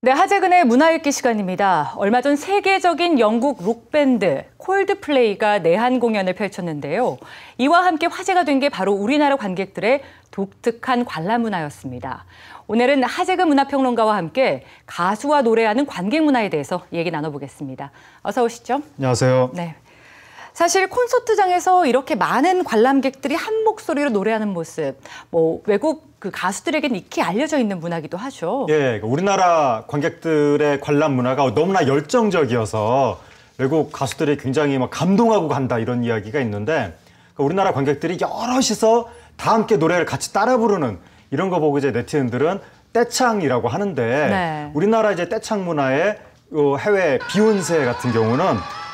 네, 하재근의 문화읽기 시간입니다. 얼마 전 세계적인 영국 록밴드 콜드플레이가 내한 공연을 펼쳤는데요. 이와 함께 화제가 된 게 바로 우리나라 관객들의 독특한 관람 문화였습니다. 오늘은 하재근 문화평론가와 함께 가수와 노래하는 관객 문화에 대해서 얘기 나눠보겠습니다. 어서 오시죠. 안녕하세요. 네. 사실 콘서트장에서 이렇게 많은 관람객들이 한 목소리로 노래하는 모습, 외국 그 가수들에게는 익히 알려져 있는 문화기도 하죠. 예, 우리나라 관객들의 관람 문화가 너무나 열정적이어서 외국 가수들이 굉장히 감동하고 간다 이런 이야기가 있는데, 우리나라 관객들이 여럿이서 다 함께 노래를 같이 따라 부르는 이런 거 보고 이제 네티즌들은 떼창이라고 하는데, 네. 우리나라 이제 떼창 문화의 해외 비욘세 같은 경우는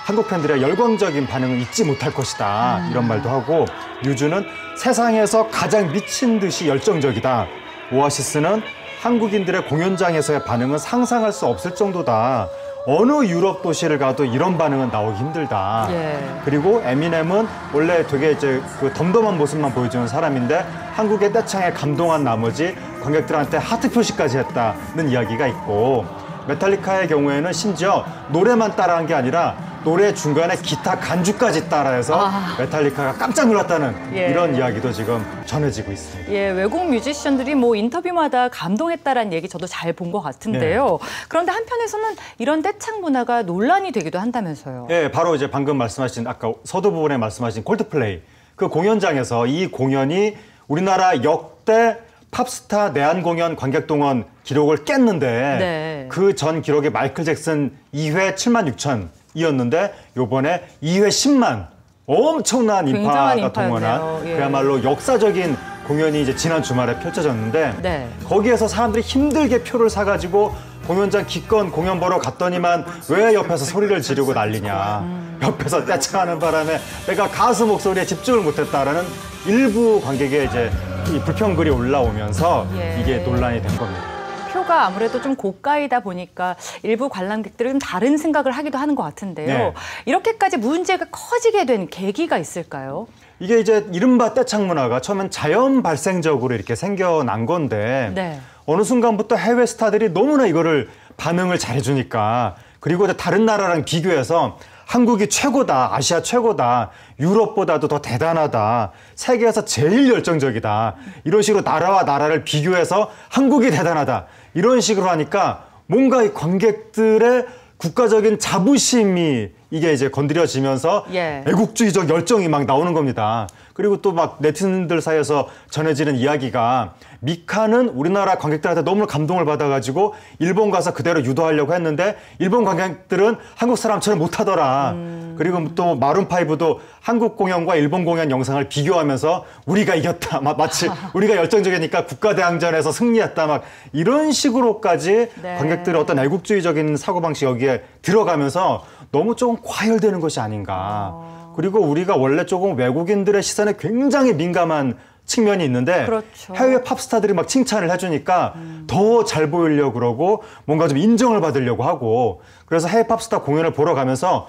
한국 팬들의 열광적인 반응을 잊지 못할 것이다 이런 말도 하고, 유주는 세상에서 가장 미친 듯이 열정적이다. 오아시스는 한국인들의 공연장에서의 반응은 상상할 수 없을 정도다. 어느 유럽 도시를 가도 이런 반응은 나오기 힘들다. 예. 그리고 에미넴은 원래 되게 이제 그 덤덤한 모습만 보여주는 사람인데 한국의 떼창에 감동한 나머지 관객들한테 하트 표시까지 했다는 이야기가 있고, 메탈리카의 경우에는 심지어 노래만 따라한 게 아니라 노래 중간에 기타 간주까지 따라해서 메탈리카가 깜짝 놀랐다는 이런 이야기도 지금 전해지고 있습니다. 예, 외국 뮤지션들이 인터뷰마다 감동했다라는 얘기 저도 잘 본 것 같은데요. 그런데 한편에서는 이런 떼창 문화가 논란이 되기도 한다면서요. 예, 바로 이제 방금 말씀하신 아까 서두 부분에 말씀하신 콜드플레이, 그 공연장에서 이 공연이 우리나라 역대 팝스타 내한 공연 관객 동원 기록을 깼는데, 그 전 기록이 마이클 잭슨 2회 7만 6천이었는데 요번에 2회 10만, 엄청난 인파가 동원한 그야말로 역사적인 공연이 이제 지난 주말에 펼쳐졌는데, 거기에서 사람들이 힘들게 표를 사가지고 공연장 기껏 공연 보러 갔더니만 왜 옆에서 소리를 지르고 난리냐. 옆에서 떼창하는 바람에 내가 가수 목소리에 집중을 못했다라는 일부 관객의 이제 이 불평글이 올라오면서 이게 논란이 된 겁니다. 표가 아무래도 좀 고가이다 보니까 일부 관람객들은 다른 생각을 하기도 하는 것 같은데요. 이렇게까지 문제가 커지게 된 계기가 있을까요? 이게 이제 이른바 떼창 문화가 처음엔 자연 발생적으로 이렇게 생겨난 건데, 어느 순간부터 해외 스타들이 너무나 이거를 반응을 잘해주니까, 그리고 이제 다른 나라랑 비교해서 한국이 최고다, 아시아 최고다, 유럽보다도 더 대단하다, 세계에서 제일 열정적이다, 이런 식으로 나라와 나라를 비교해서 한국이 대단하다, 이런 식으로 하니까 뭔가 이 관객들의 국가적인 자부심이 이게 이제 건드려지면서 애국주의적 열정이 막 나오는 겁니다. 그리고 또 막 네티즌들 사이에서 전해지는 이야기가, 미카는 우리나라 관객들한테 너무 감동을 받아가지고 일본 가서 그대로 유도하려고 했는데 일본 관객들은 한국 사람처럼 못하더라. 그리고 또 마룬5도 한국 공연과 일본 공연 영상을 비교하면서 우리가 이겼다. 마치 우리가 열정적이니까 국가대항전에서 승리했다. 막 이런 식으로까지 관객들의 어떤 애국주의적인 사고방식이 여기에 들어가면서 너무 조금 과열되는 것이 아닌가. 그리고 우리가 원래 조금 외국인들의 시선에 굉장히 민감한 측면이 있는데, 해외 팝스타들이 막 칭찬을 해주니까 더 잘 보이려고 그러고 뭔가 좀 인정을 받으려고 하고, 그래서 해외 팝스타 공연을 보러 가면서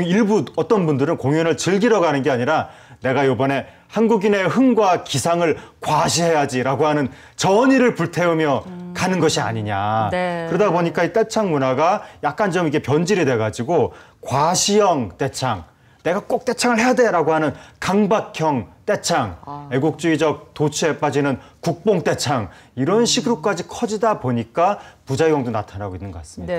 일부 어떤 분들은 공연을 즐기러 가는 게 아니라 내가 이번에 한국인의 흥과 기상을 과시해야지라고 하는 전의를 불태우며 가는 것이 아니냐. 그러다 보니까 이 떼창 문화가 약간 좀 이게 변질이 돼가지고 과시형 떼창, 내가 꼭 떼창을 해야 돼라고 하는 강박형 떼창, 애국주의적 도취에 빠지는 국뽕 떼창, 이런 식으로까지 커지다 보니까 부작용도 나타나고 있는 것 같습니다.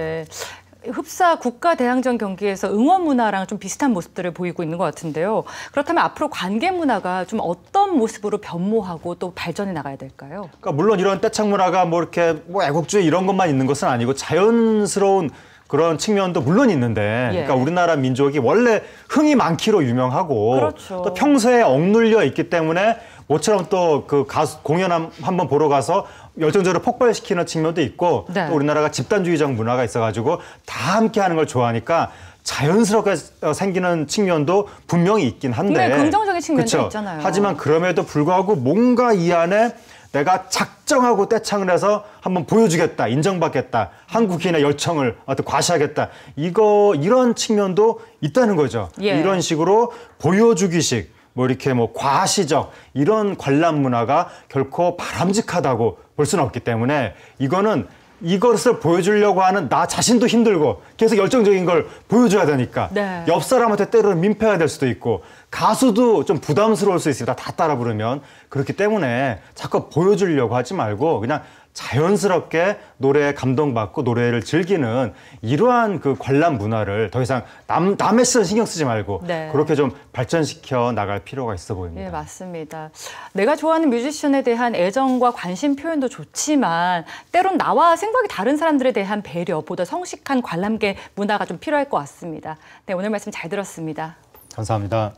흡사 국가대항전 경기에서 응원 문화랑 좀 비슷한 모습들을 보이고 있는 것 같은데요. 그렇다면 앞으로 관객 문화가 좀 어떤 모습으로 변모하고 또 발전해 나가야 될까요? 그러니까 물론 이런 떼창 문화가 이렇게 애국주의 이런 것만 있는 것은 아니고 자연스러운 그런 측면도 물론 있는데, 그러니까 우리나라 민족이 원래 흥이 많기로 유명하고, 또 평소에 억눌려 있기 때문에 모처럼 또 그 가수 공연 한번 보러 가서 열정적으로 폭발시키는 측면도 있고, 또 우리나라가 집단주의적 문화가 있어가지고 다 함께 하는 걸 좋아하니까 자연스럽게 생기는 측면도 분명히 있긴 한데, 긍정적인 측면도 있잖아요. 하지만 그럼에도 불구하고 뭔가 이 안에 내가 작정하고 떼창을 해서 한번 보여주겠다, 인정받겠다, 한국인의 열정을 과시하겠다, 이런 측면도 있다는 거죠. 이런 식으로 보여주기식, 이렇게 과시적 이런 관람 문화가 결코 바람직하다고 볼 수는 없기 때문에, 이거는 이것을 보여주려고 하는 나 자신도 힘들고 계속 열정적인 걸 보여줘야 되니까 네. 옆 사람한테 때로는 민폐가 될 수도 있고 가수도 좀 부담스러울 수 있습니다. 다 따라 부르면. 그렇기 때문에 자꾸 보여주려고 하지 말고 그냥 자연스럽게 노래에 감동받고 노래를 즐기는 이러한 그 관람 문화를 더 이상 남의 시선 신경 쓰지 말고 네. 그렇게 좀 발전시켜 나갈 필요가 있어 보입니다. 예, 맞습니다. 내가 좋아하는 뮤지션에 대한 애정과 관심 표현도 좋지만 때론 나와 생각이 다른 사람들에 대한 배려보다 성식한 관람계 문화가 좀 필요할 것 같습니다. 네, 오늘 말씀 잘 들었습니다. 감사합니다.